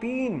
3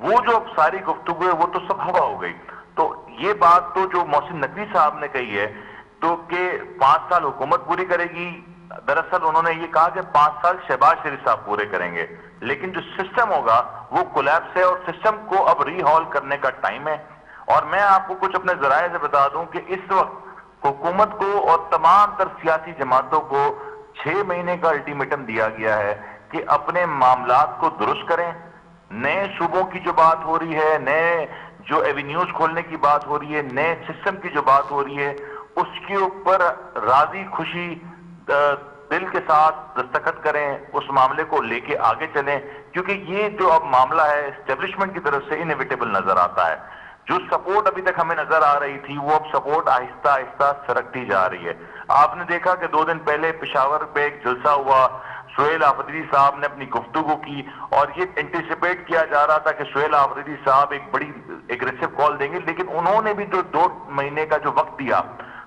وہ جو ساری گفتگو ہے وہ تو سب ہوا ہو گئی. تو یہ بات تو جو محسن نقوی صاحب نے کہی ہے تو کہ 5 سال حکومت پوری کرے گی، دراصل انہوں نے یہ کہا کہ 5 سال شہباز شریف صاحب پورے کریں گے، لیکن جو سسٹم ہوگا وہ کولیپس ہے اور سسٹم کو اب ری ہال کرنے کا ٹائم ہے. اور میں آپ کو کچھ اپنے ذرائع سے بتا دوں کہ اس وقت حکومت کو اور تمام تر سیاسی جماعتوں کو 6 مہینے کا الٹیمیٹم دیا گیا ہے کہ اپنے معاملات کو درست کریں. نئے صوبوں کی جو بات ہو رہی ہے، نئے جو ایونیوز کھولنے کی بات ہو رہی ہے، نئے سسٹم کی جو بات ہو رہی ہے، اس کے اوپر راضی خوشی دل کے ساتھ دستخط کریں، اس معاملے کو لے کے آگے چلیں، کیونکہ یہ جو اب معاملہ ہے اسٹیبلشمنٹ کی طرف سے انیویٹیبل نظر آتا ہے. جو سپورٹ ابھی تک ہمیں نظر آ رہی تھی وہ اب سپورٹ آہستہ آہستہ سرکتی جا رہی ہے. آپ نے دیکھا کہ 2 دن پہلے پشاور پہ ایک جلسہ ہوا، سہیل آفریدی صاحب نے اپنی گفتگو کی اور یہ انٹیسپیٹ کیا جا رہا تھا کہ سہیل آفریدی صاحب ایک بڑی ایگریسو کال دیں گے، لیکن انہوں نے بھی جو 2 مہینے کا جو وقت دیا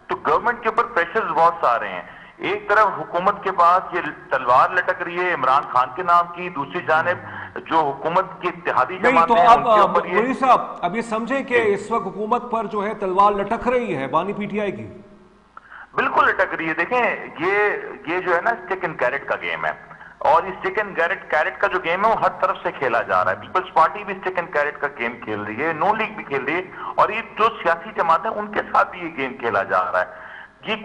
تو گورنمنٹ کے اوپر پریشرز بہت سارے ہیں. ایک طرف حکومت کے پاس یہ تلوار لٹک رہی ہے عمران خان کے نام کی، دوسری جانب جو حکومت کی اتحادی نہیں تو جماعتیں ہیں ان کے اب اوپر منیر صاحب اب یہ سمجھیں کہ اس وقت حکومت پر جو ہے تلوار لٹک رہی ہے بانی پی ٹی آئی کی. بالکل لٹک رہی ہے. دیکھیں یہ جو ہے نا اسٹک اینڈ کیرٹ کا گیم ہے، اور اس اسٹک اینڈ کیرٹ کا جو گیم ہے وہ ہر طرف سے کھیلا جا رہا ہے. پیپلز پارٹی بھی اسٹک اینڈ کیرٹ کا گیم کھیل رہی ہے، نون لیگ بھی کھیل رہی ہے، اور یہ جو سیاسی جماعتیں ان کے ساتھ بھی یہ گیم کھیلا جا رہا ہے. یہ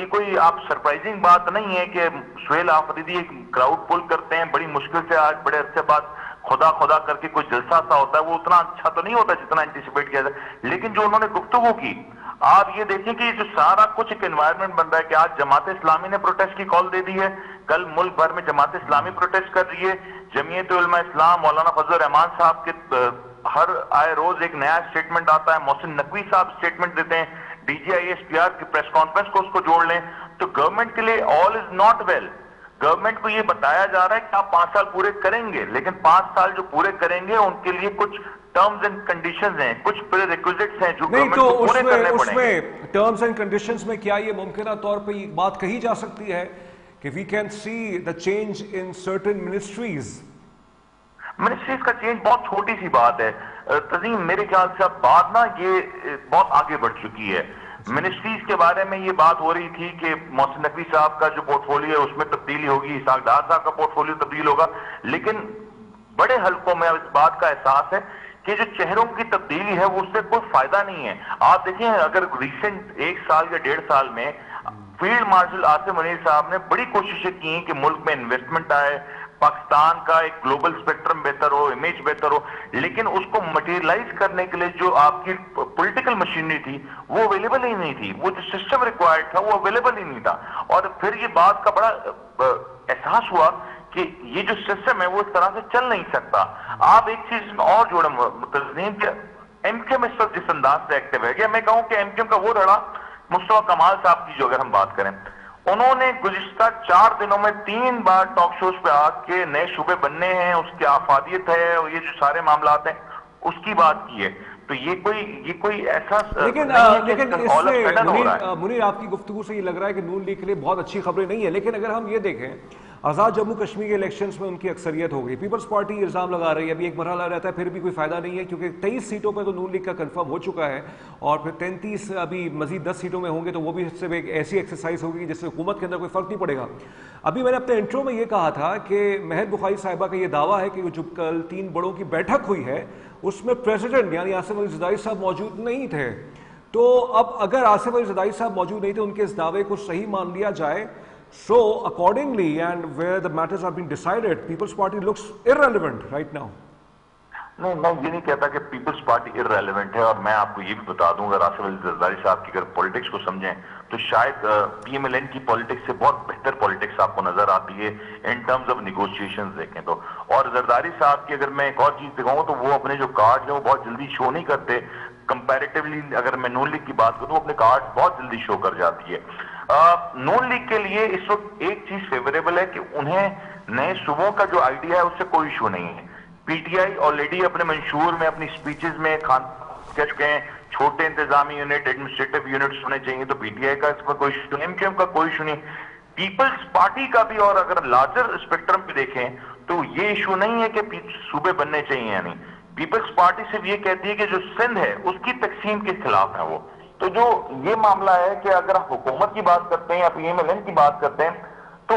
کوئی آپ سرپرائزنگ بات نہیں ہے کہ سہیل آفریدی ایک کراؤڈ پل کرتے ہیں بڑی مشکل سے، آج بڑے عرصے بعد خدا کر کے کوئی جلسہ سا ہوتا ہے، وہ اتنا اچھا تو نہیں ہوتا جتنا انٹیسپیٹ کیا جائے، لیکن جو انہوں نے گفتگو کی آپ یہ دیکھیں کہ جو سارا کچھ ایک انوائرمنٹ بن رہا ہے کہ آج جماعت اسلامی نے پروٹیسٹ کی کال دے دی ہے، کل ملک بھر میں جماعت اسلامی پروٹیسٹ کر رہی ہے، جمعیت علماء اسلام مولانا فضل الرحمان صاحب کے ہر آئے روز ایک نیا اسٹیٹمنٹ آتا ہے، محسن نقوی صاحب اسٹیٹمنٹ دیتے ہیں، D G I S P R کی پریس کانفرنس کو اس کو جوڑ لیں. تو گورنمنٹ کے لیے all is not well. Government کو یہ بتایا جا رہا ہے کہ آپ 5 سال پورے کریں گے، لیکن 5 سال جو پورے کریں گے ان کے لیے کچھ ٹرمز اینڈ کنڈیشنز ہیں، کچھ پری ریکوزٹس ہیں جو نہیں گورنمنٹ تو کو پورے کرنے پڑیں گے. اس میں ٹرمز اینڈ کنڈیشنز میں کیا یہ ممکنہ طور پہ یہ بات کہی جا سکتی ہے کہ we can see the change in certain ministries? Ministries کا چینج بہت چھوٹی سی بات ہے تزیم، میرے خیال سے اب بات نا یہ بہت آگے بڑھ چکی ہے. منسٹریز کے بارے میں یہ بات ہو رہی تھی کہ محسن نقوی صاحب کا جو پورٹ فولیو ہے اس میں تبدیلی ہوگی، اسحاق ڈار صاحب کا پورٹ فولیو تبدیل ہوگا، لیکن بڑے حلقوں میں اس بات کا احساس ہے کہ جو چہروں کی تبدیلی ہے وہ اس سے کوئی فائدہ نہیں ہے. آپ دیکھیں اگر ریسنٹ 1 سال یا 1.5 سال میں فیلڈ مارشل آصف منیر صاحب نے بڑی کوششیں کی ہیں کہ ملک میں انویسٹمنٹ آئے، پاکستان کا ایک گلوبل اسپیکٹرم بہتر ہو، امیج بہتر ہو، لیکن اس کو مٹیریلائز کرنے کے لیے جو آپ کی پولیٹیکل مشینری تھی وہ اویلیبل ہی نہیں تھی، وہ جو سسٹم ریکوائرڈ تھا وہ اویلیبل ہی نہیں تھا. اور پھر یہ بات کا بڑا احساس ہوا کہ یہ جو سسٹم ہے وہ اس طرح سے چل نہیں سکتا. آپ ایک چیز اور جوڑیں تسلیم کہ ایم کیو ایم اس وقت جس انداز سے ایکٹیو ہے، کہ میں کہوں کہ ایم کیو ایم کا وہ دھڑا مصطفیٰ کمال صاحب کی جو اگر ہم بات کریں، انہوں نے گزشتہ 4 دنوں میں 3 بار ٹاک شوز پہ آ کے نئے شعبے بننے ہیں، اس کی افادیت ہے اور یہ جو سارے معاملات ہیں اس کی بات کی ہے. تو یہ کوئی ایسا لیکن اس سے منیر آپ کی گفتگو سے یہ لگ رہا ہے کہ نون لیگ کے لیے بہت اچھی خبریں نہیں ہے. لیکن اگر ہم یہ دیکھیں آزاد جموں کشمیر کے الیکشنز میں ان کی اکثریت ہو گئی، پیپلز پارٹی الزام لگا رہی ہے ابھی ایک مرحلہ رہتا ہے پھر بھی کوئی فائدہ نہیں ہے کیونکہ 23 سیٹوں پہ تو نون لیگ کا کنفرم ہو چکا ہے اور پھر 33 ابھی مزید 10 سیٹوں میں ہوں گے تو وہ بھی صرف ایک ایسی ایکسرسائز ہوگی جس سے حکومت کے اندر کوئی فرق نہیں پڑے گا. ابھی میں نے اپنے انٹرو میں یہ کہا تھا کہ مہر بخاری صاحبہ کا یہ دعویٰ ہے کہ جو کل 3 بڑوں کی بیٹھک ہوئی ہے اس میں پریزیڈنٹ یعنی آصف علی زرداری صاحب موجود نہیں تھے. تو اب اگر آصف علی زرداری صاحب موجود نہیں تھے ان کے اس دعوے کو صحیح مان لیا جائے so accordingly and where the matters are being decided People's Party looks irrelevant right now. نہیں میں یہ نہیں کہتا کہ پیپلز پارٹی irrelevant ہے، اور میں آپ کو یہ بھی بتا دوں اگر آصف علی زرداری صاحب کی اگر پولیٹکس کو سمجھیں تو شاید پی ایم ایل این کی پولیٹکس سے بہت بہتر پولیٹکس آپ کو نظر آتی ہے ان ٹرمز آف نیگوشیشنز دیکھیں تو. اور زرداری صاحب کی اگر میں ایک اور چیز دکھاؤں تو وہ اپنے جو کارڈ ہیں وہ بہت جلدی شو نہیں کرتے کمپیریٹیولی. اگر میں نون لیگ کی بات کروں اپنے کارڈ بہت جلدی شو کر جاتی ہے. نون لیگ کے لیے اس وقت ایک چیز فیوریبل ہے کہ انہیں نئے صوبوں کا جو آئیڈیا ہے اس سے کوئی ایشو نہیں ہے. پی ٹی آئی آلریڈی اپنے منشور میں اپنی سپیچز میں کہہ چکے ہیں چھوٹے انتظامی یونٹ ایڈمنسٹریٹو یونٹس ہونے چاہیے، تو پی ٹی آئی کا اس میں کوئی ایشو نہیں، ایم کیو ایم کا کوئی ایشو نہیں. پیپلز پارٹی کا بھی اور اگر لارجر اسپیکٹرم پہ دیکھیں تو یہ ایشو نہیں ہے کہ صوبے بننے چاہیے یا نہیں. پیپلز پارٹی صرف یہ کہتی ہے کہ جو سندھ ہے اس کی تقسیم کے خلاف ہے وہ. تو جو یہ معاملہ ہے کہ اگر آپ حکومت کی بات کرتے ہیں یا پی ایم ایل این کی بات کرتے ہیں تو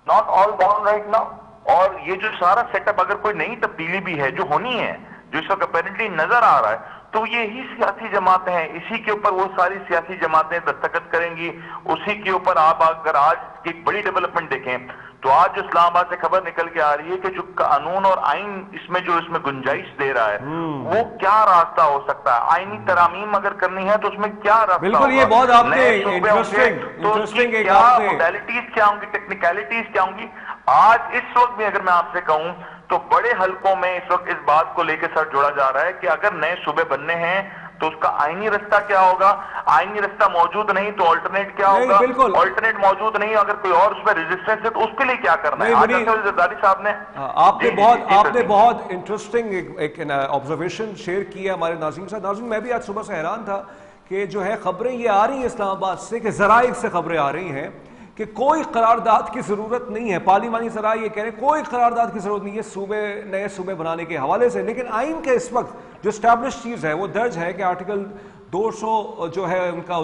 not all down right now. اور یہ جو سارا سیٹ اپ اگر کوئی نئی تبدیلی بھی ہے جو ہونی ہے, جو اس وقت اپیرنٹلی نظر آ رہا ہے, تو یہی سیاسی جماعتیں ہیں, اسی کے اوپر وہ ساری سیاسی جماعتیں دستخط کریں گی, اسی کے اوپر آپ اگر آج کی بڑی ڈیولپمنٹ دیکھیں تو آج جو اسلام آباد سے خبر نکل کے آ رہی ہے کہ جو قانون اور آئین اس میں گنجائش دے رہا ہے وہ کیا راستہ ہو سکتا ہے. آئینی ترامیم اگر کرنی ہے تو اس میں کیا راستہ بالکل, یہ بہت آپ نے انٹرسٹنگ ایک کیا موڈیلٹیز کیا ہوں گی, ٹیکنیکلٹیز کیا ہوں گی. آج اس وقت بھی اگر میں آپ سے کہوں تو بڑے حلقوں میں اس وقت اس بات کو لے کے سر جوڑا جا رہا ہے کہ اگر نئے صوبے بننے ہیں تو اس کا آئینی رستہ کیا ہوگا, آئینی رستہ موجود نہیں تو آلٹرنیٹ کیا ہوگا, آلٹرنیٹ موجود نہیں اگر کوئی اور اس میں ریزسٹنس ہے تو اس کے لیے کیا کرنا ہے. آج زرداری صاحب نے آپ نے بہت انٹرسٹنگ ایک آبزرویشن شیئر کیا ہمارے ناظرین کے ساتھ. ناظرین, میں بھی آج صبح سے حیران تھا کہ جو ہے خبریں یہ آ رہی ہیں اسلام آباد سے, کہ ذرائع سے خبریں آ رہی ہیں کہ کوئی قرارداد کی ضرورت نہیں ہے. پارلیمانی ذرائع یہ کہہ رہے ہیں کوئی قرارداد کی ضرورت نہیں ہے نئے صوبے بنانے کے حوالے سے. لیکن آئین کے اس وقت جو اسٹیبلش چیز ہے وہ درج ہے کہ آرٹیکل 200 جو ہے ان کا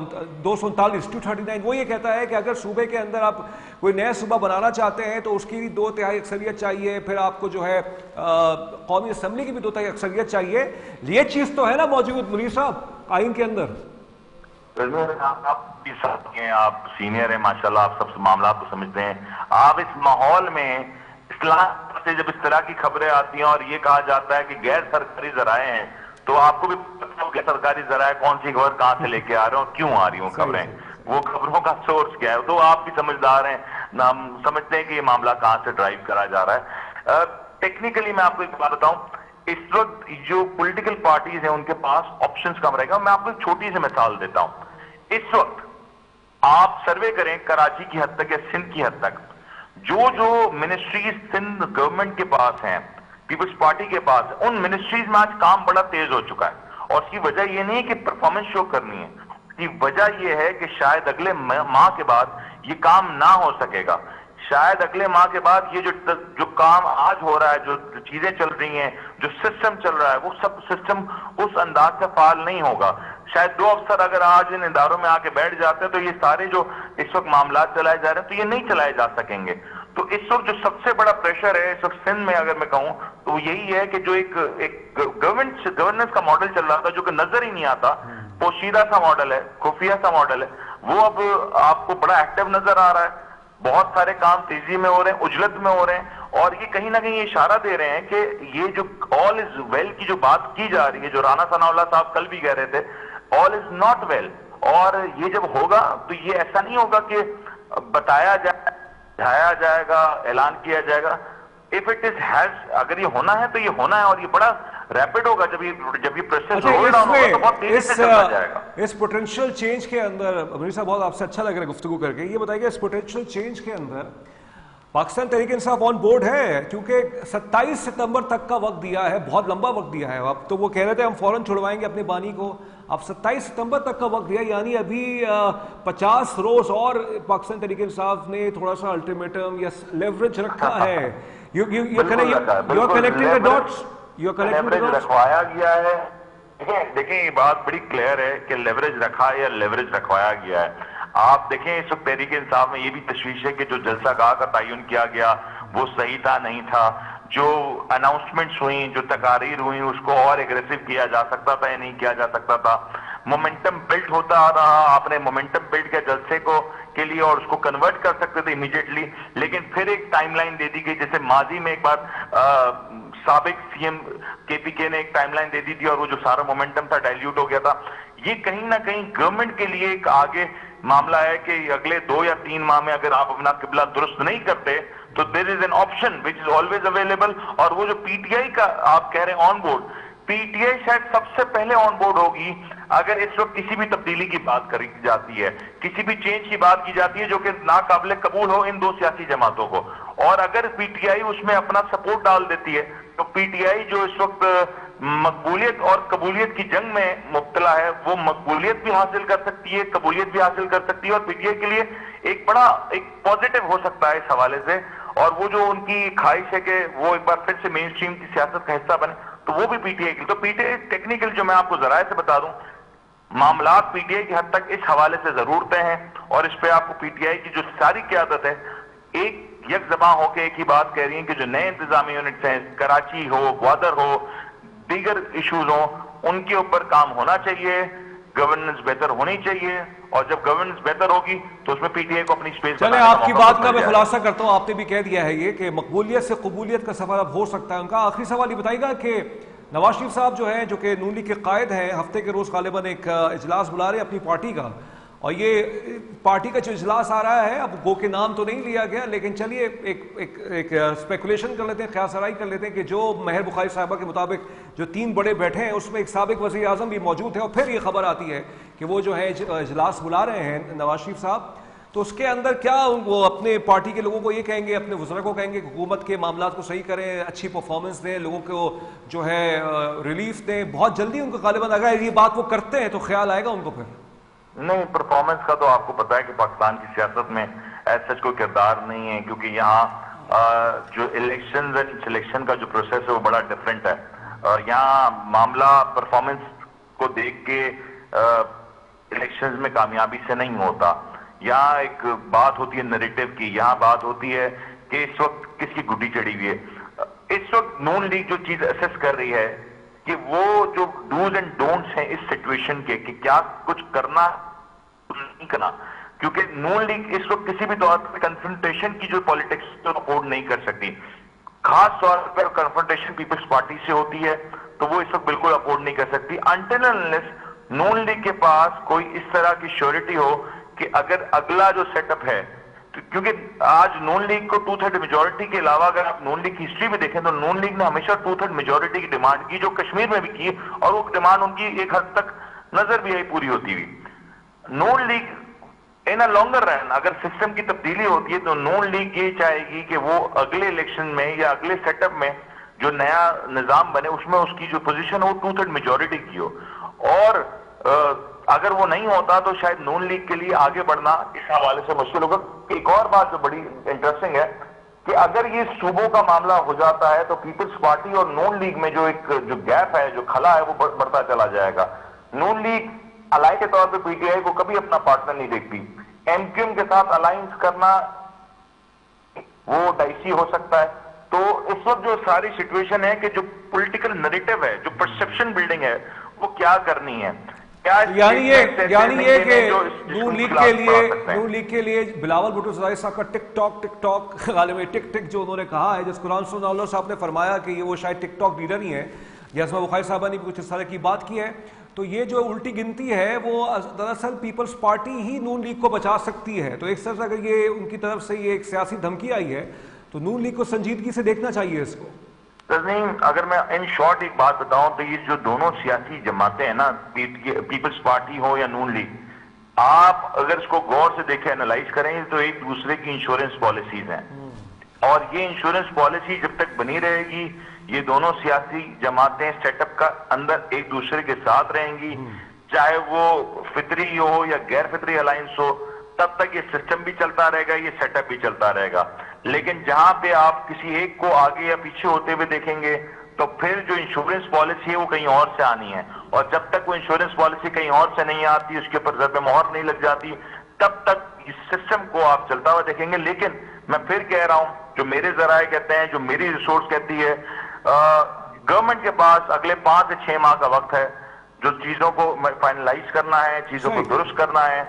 239 وہ یہ کہتا ہے کہ اگر صوبے کے اندر آپ کوئی نیا صوبہ بنانا چاہتے ہیں تو اس کی 2/3 اکثریت چاہیے, پھر آپ کو جو ہے قومی اسمبلی کی بھی 2/3 اکثریت چاہیے. یہ چیز تو ہے نا موجود منیر صاحب آئین کے اندر. آپ سینئر ہیں ماشاءاللہ, آپ سب معاملات کو سمجھتے ہیں. آپ اس ماحول میں اسلام سے جب اس طرح کی خبریں آتی ہیں اور یہ کہا جاتا ہے کہ غیر سرکاری ذرائع ہیں تو آپ کو بھی پتہ ہو کہ سرکاری ذرائع کون سی خبر کہاں سے لے کے آ رہے ہیں, کیوں آ رہی ہوں خبریں, وہ خبروں کا سورس کیا ہے. تو آپ بھی سمجھدار ہیں, ہم سمجھتے ہیں کہ یہ معاملہ کہاں سے ڈرائیو کرا جا رہا ہے. ٹیکنیکلی میں آپ کو ایک بات بتاؤں, اس وقت جو پولیٹیکل پارٹیز ہیں ان کے پاس آپشنز کم رہے گا. میں آپ کو ایک چھوٹی سی مثال دیتا ہوں. اس وقت آپ سروے کریں کراچی کی حد تک یا سندھ کی حد تک, جو منسٹریز سندھ گورنمنٹ کے پاس ہیں, پیپلز پارٹی کے پاس, ان منسٹریز میں آج کام بڑا تیز ہو چکا ہے. اور اس کی وجہ یہ نہیں کہ پرفارمنس شو کرنی ہے, اس کی وجہ یہ ہے کہ شاید اگلے ماہ کے بعد یہ کام نہ ہو سکے گا. شاید اگلے ماہ کے بعد یہ جو کام آج ہو رہا ہے, جو چیزیں چل رہی ہیں, جو سسٹم چل رہا ہے, وہ سب سسٹم اس انداز سے فعال نہیں ہوگا. شاید 2 افسر اگر آج ان اداروں میں آ کے بیٹھ جاتے ہیں تو یہ سارے جو اس وقت معاملات چلائے جا رہے ہیں تو یہ نہیں چلائے جا سکیں گے. تو اس وقت جو سب سے بڑا پریشر ہے اس وقت سندھ میں اگر میں کہوں تو وہ یہی ہے کہ جو ایک گورننس کا ماڈل چل رہا تھا جو کہ نظر ہی نہیں آتا, پوشیدہ سا ماڈل ہے, خفیہ سا ماڈل ہے, وہ اب آپ کو بڑا ایکٹیو نظر آ رہا ہے. بہت سارے کام تیزی میں ہو رہے ہیں, عجلت میں ہو رہے ہیں, اور یہ کہیں نہ کہیں اشارہ دے رہے ہیں کہ یہ جو آل از ویل کی جو بات کی جا رہی ہے, جو رانا ثناء اللہ صاحب کل بھی کہہ رہے تھے آل از ناٹ ویل, اور یہ جب ہوگا تو یہ ایسا نہیں ہوگا کہ بتایا جائے گا, اعلان کیا جائے گا. if it is has, اگر یہ ہونا ہے تو یہ ہونا ہے, اور یہ بڑا ریپڈ ہوگا. جب یہ پروسیس رول ڈاؤن ہوگا تو بہت تیزی سے چلتا جائے گا. اس پوٹینشیل چینج کے اندر منیر صاحب بہت آپ سے اچھا لگ رہا ہے گفتگو کر کے. یہ بتائیے اس پوٹینشیل چینج کے اندر پاکستان تحریک انصاف آن بورڈ ہے, کیونکہ 27 ستمبر تک کا وقت دیا ہے, بہت لمبا وقت دیا ہے. اب تو وہ کہہ رہے تھے ہم فوراً چھڑوائیں گے اپنے بانی کو, اب 27 ستمبر تک کا وقت دیا, یعنی ابھی 50 روز اور پاکستان تحریک انصاف نے تھوڑا سا الٹیمیٹم یا لیوریج رکھا ہے. رکھوایا گیا ہے. دیکھیں یہ بات بڑی کلیئر ہے کہ لیوریج رکھا ہے یا لیوریج رکھوایا گیا ہے. آپ دیکھیں اس وقت تحریک انصاف میں یہ بھی تشویش ہے کہ جو جلسہ گاہ کا تعین کیا گیا وہ صحیح تھا نہیں تھا, جو اناؤنسمنٹس ہوئیں, جو تقاریر ہوئیں, اس کو اور ایگریسو کیا جا سکتا تھا یا نہیں کیا جا سکتا تھا. مومنٹم بلڈ ہوتا آ رہا, آپ نے مومنٹم بلڈ کے جلسے کو کے لیے اور اس کو کنورٹ کر سکتے تھے امیڈیٹلی, لیکن پھر ایک ٹائم لائن دے دی گئی. جیسے ماضی میں ایک بار سابق سی ایم کے پی کے نے ایک ٹائم لائن دے دی تھی اور وہ جو سارا مومنٹم تھا ڈائلیوٹ ہو گیا تھا. یہ کہیں نہ کہیں گورنمنٹ کے لیے ایک آگے معاملہ ہے کہ اگلے 2 یا 3 ماہ میں اگر آپ اپنا قبلہ درست نہیں کرتے تو there is an option which is always available. اور وہ جو پی ٹی آئی کا آپ کہہ رہے ہیں on board, P T I شاید سب سے پہلے آن بورڈ ہوگی اگر اس وقت کسی بھی تبدیلی کی بات کری جاتی ہے, کسی بھی چینج کی بات کی جاتی ہے جو کہ ناقابل قبول ہو ان 2 سیاسی جماعتوں کو. اور اگر پی ٹی آئی اس میں اپنا سپورٹ ڈال دیتی ہے تو پی ٹی آئی جو اس وقت مقبولیت اور قبولیت کی جنگ میں مبتلا ہے, وہ مقبولیت بھی حاصل کر سکتی ہے, قبولیت بھی حاصل کر سکتی ہے, اور پی ٹی آئی کے لیے ایک بڑا ایک پازیٹیو ہو سکتا ہے اس حوالے سے. اور وہ جو ان کی خواہش ہے کہ وہ ایک بار پھر سے مین اسٹریم کی سیاست کا حصہ بنے, تو وہ بھی پی ٹی آئی کی. تو پی ٹی آئی ٹیکنیکل جو میں آپ کو ذرائع سے بتا دوں, معاملات پی ٹی آئی کی حد تک اس حوالے سے ضرور طے ہیں, اور اس پہ آپ کو پی ٹی آئی کی جو ساری قیادت ہے ایک یک زباں ہو کے ایک ہی بات کہہ رہی ہیں کہ جو نئے انتظامی یونٹس ہیں, کراچی ہو, گوادر ہو, دیگر ایشوز ہوں, ان کے اوپر کام ہونا چاہیے, گورننس بہتر ہونی چاہیے, اور جب گورننس بہتر ہوگی تو اس میں پی ٹی آئی کو اپنی سپیس چلیں آپ کی بات کا میں خلاصہ کرتا ہوں. آپ نے بھی کہہ دیا ہے یہ کہ مقبولیت سے قبولیت کا سفر اب ہو سکتا ہے ان کا. آخری سوال یہ بتائیے گا کہ نواز شریف صاحب جو ہیں, جو کہ نون لیگ کے قائد ہیں, ہفتے کے روز غالباً ایک اجلاس بلا رہے ہیں اپنی پارٹی کا, اور یہ پارٹی کا جو اجلاس آ رہا ہے, اب گو کے نام تو نہیں لیا گیا, لیکن چلیے ایک اسپیکولیشن کر لیتے ہیں, خیال سرائی کر لیتے ہیں کہ جو مہر بخاری صاحبہ کے مطابق جو 3 بڑے بیٹھے ہیں اس میں ایک سابق وزیر اعظم بھی موجود ہے, اور پھر یہ خبر آتی ہے کہ وہ جو ہے اجلاس بلا رہے ہیں نواز شریف صاحب, تو اس کے اندر کیا وہ اپنے پارٹی کے لوگوں کو یہ کہیں گے, اپنے وزراء کو کہیں گے کہ حکومت کے معاملات کو صحیح کریں, اچھی پرفارمنس دیں, لوگوں کو جو ہے ریلیف دیں, بہت جلدی ان کو غالباً اگر یہ بات وہ کرتے ہیں تو خیال آئے گا ان کو پھر؟ نہیں, پرفارمنس کا تو آپ کو پتا ہے کہ پاکستان کی سیاست میں ایسا کوئی کردار نہیں ہے, کیونکہ یہاں جو الیکشنز اینڈ سلیکشن کا جو پروسیس ہے وہ بڑا ڈفرینٹ ہے, اور یہاں معاملہ پرفارمنس کو دیکھ کے الیکشنز میں کامیابی سے نہیں ہوتا. یہاں ایک بات ہوتی ہے نریٹو کی, یہاں بات ہوتی ہے کہ اس وقت کس کی گڈی چڑھی ہوئی ہے. اس وقت نون لیگ جو چیز اسیس کر رہی ہے کہ وہ جو ڈوز اینڈ ڈونٹس ہیں اس سچویشن کے, کہ کیا کچھ کرنا نہیں کرنا, کیونکہ نون لیگ اس وقت کسی بھی طور پر کنفرنٹیشن کی جو پالیٹکس افورڈ نہیں کر سکتی. خاص طور پر کنفرنٹیشن پیپلز پارٹی سے ہوتی ہے تو وہ اس وقت بالکل افورڈ نہیں کر سکتی, انٹل انلیس نون لیگ کے پاس کوئی اس طرح کی شیورٹی ہو کہ اگر اگلا جو سیٹ اپ ہے, کیونکہ آج نون لیگ کو 2/3 میجورٹی کے علاوہ اگر آپ نون لیگ کی ہسٹری بھی دیکھیں تو نون لیگ نے ہمیشہ 2/3 میجورٹی کی ڈیمانڈ کی, جو کشمیر میں بھی کی, اور وہ ڈیمانڈ ان کی ایک حد تک نظر بھی آئی پوری ہوتی ہوئی. نون league in a longer run اگر سسٹم کی تبدیلی ہوتی ہے تو نون لیگ یہ چاہے گی کہ وہ اگلے الیکشن میں یا اگلے سیٹ اپ میں جو نیا نظام بنے اس میں اس کی جو پوزیشن ہو 2/3 میجورٹی کی ہو, اور اگر وہ نہیں ہوتا تو شاید نون لیگ کے لیے آگے بڑھنا اس حوالے سے مشکل ہوگا. ایک اور بات جو بڑی انٹرسٹنگ ہے کہ اگر یہ صوبوں کا معاملہ ہو جاتا ہے تو پیپلز پارٹی اور نون لیگ میں جو گیپ ہے, جو خلا ہے, وہ بڑھتا چلا جائے گا. نون لیگ الائی کے طور پہ پی ٹی آئی کو کبھی اپنا پارٹنر نہیں دیکھتی. ایم کیو ایم کے ساتھ الائنس کرنا وہ ڈائسی ہو سکتا ہے. تو اس وقت جو ساری سچویشن ہے کہ جو پولیٹیکل نریٹو ہے, جو پرسپشن بلڈنگ ہے, وہ کیا کرنی ہے. یعنی یہ کہ نون لیگ کے لیے بلاول بھٹو زرعی صاحب کا ٹک ٹاک غالباً ٹک ٹک جو انہوں نے کہا ہے, جس قرآن سناللہ صاحب نے فرمایا کہ یہ وہ شاید ٹک ٹاک لیڈر ہی ہیں, جیسا بخاری صاحبہ نے بھی کچھ اس طرح کی بات کی ہے, تو یہ جو الٹی گنتی ہے وہ دراصل پیپلز پارٹی ہی نون لیگ کو بچا سکتی ہے. تو ایک طرح سے اگر یہ ان کی طرف سے یہ ایک سیاسی دھمکی آئی ہے تو نون لیگ کو سنجیدگی سے دیکھنا چاہیے اس کو. تزنیم, اگر میں ان شارٹ ایک بات بتاؤں تو یہ جو دونوں سیاسی جماعتیں ہیں نا, پیپلز پارٹی ہو یا نون لیگ, آپ اگر اس کو غور سے دیکھیں, انالائز کریں تو ایک دوسرے کی انشورنس پالیسیز ہیں, اور یہ انشورنس پالیسی جب تک بنی رہے گی یہ دونوں سیاسی جماعتیں سیٹ اپ کا اندر ایک دوسرے کے ساتھ رہیں گی, چاہے وہ فطری ہو یا غیر فطری الائنس ہو, تب تک یہ سسٹم بھی چلتا رہے گا, یہ سیٹ اپ بھی چلتا رہے گا. لیکن جہاں پہ آپ کسی ایک کو آگے یا پیچھے ہوتے ہوئے دیکھیں گے تو پھر جو انشورنس پالیسی ہے وہ کہیں اور سے آنی ہے, اور جب تک وہ انشورنس پالیسی کہیں اور سے نہیں آتی, اس کے اوپر ضرب مہر نہیں لگ جاتی, تب تک اس سسٹم کو آپ چلتا ہوا دیکھیں گے. لیکن میں پھر کہہ رہا ہوں, جو میرے ذرائع کہتے ہیں, جو میری ریسورس کہتی ہے, گورنمنٹ کے پاس اگلے 5 سے 6 ماہ کا وقت ہے جو چیزوں کو فائنلائز کرنا ہے, چیزوں کو درست کرنا ہے,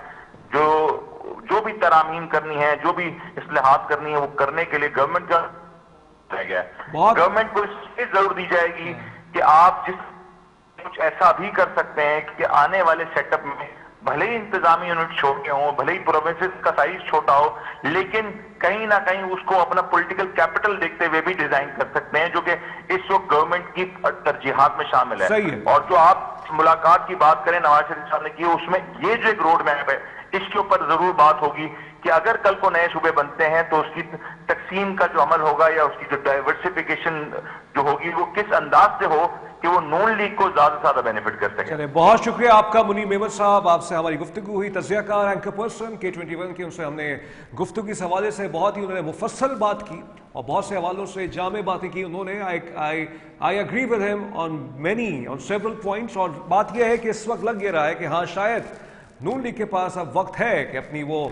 جو بھی ترامیم کرنی ہے, جو بھی اصلاحات کرنی ہے, وہ کرنے کے لیے گورنمنٹ کا رہ گیا ہے. گورنمنٹ کو اس سے ضرور دی جائے گی کہ آپ کچھ ایسا بھی کر سکتے ہیں کہ آنے والے سیٹ اپ میں بھلے ہی انتظامی یونٹ چھوٹے ہوں, بھلے ہی پروونسز کا سائز چھوٹا ہو, لیکن کہیں نہ کہیں اس کو اپنا پولیٹیکل کیپٹل دیکھتے ہوئے بھی ڈیزائن کر سکتے ہیں, جو کہ اس وقت گورنمنٹ کی ترجیحات میں شامل ہے. اور جو آپ ملاقات کی بات کریں نواز شریف صاحب نے کی, اس میں یہ جو ایک روڈ میپ ہے اس کے اوپر ضرور بات ہوگی کہ اگر کل کو نئے صوبے بنتے ہیں تو اس کی تقسیم کا جو عمل ہوگا یا اس کی جو ڈائیورسفیکیشن جو ہوگی وہ کس انداز سے ہو کہ وہ نون لیگ کو زیادہ سے زیادہ بینیفٹ کر سکیں. چلے بہت شکریہ آپ کا منیر احمد صاحب, آپ سے ہماری گفتگو ہوئی, تجزیہ کار اینکر پرسن K21 کی, ان سے ہم نے گفتگو اس حوالے سے بہت ہی انہوں نے مفصل بات کی اور بہت سے حوالوں سے جامع باتیں کی انہوں نے. I agree with him on several points, اور بات یہ ہے کہ اس وقت لگ یہ رہا ہے کہ ہاں شاید نون لیگ کے پاس اب وقت ہے کہ اپنی وہ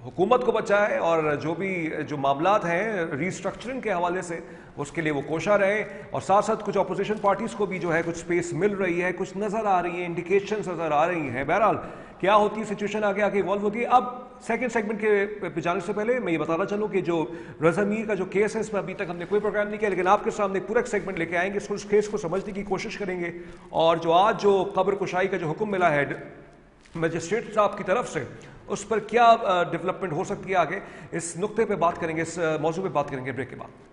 حکومت کو بچائے اور جو معاملات ہیں ری اسٹرکچرنگ کے حوالے سے اس کے لیے وہ کوشاں رہے, اور ساتھ ساتھ کچھ اپوزیشن پارٹیز کو بھی جو ہے کچھ سپیس مل رہی ہے, کچھ نظر آ رہی ہیں, انڈیکیشنز نظر آ رہی ہیں. بہرحال کیا ہوتی ہے سچویشن آگے ایوالو ہوتی ہے. اب سیکنڈ سیگمنٹ کے جانے سے پہلے میں یہ بتانا چاہوں کہ جو رضا میر کا جو کیس ہے اس میں ابھی تک ہم نے کوئی پروگرام نہیں کیا, لیکن آپ کے سامنے پورا ایک سیگمنٹ لے کے آئیں گے, اس کیس کو سمجھنے کی کوشش کریں گے, اور جو آج جو قبر کشائی کا جو حکم ملا ہے مجسٹریٹ صاحب کی طرف سے اس پر کیا ڈیولپمنٹ ہو سکتی ہے آگے, اس نقطے پہ بات کریں گے, اس موضوع پہ بات کریں گے بریک کے بعد.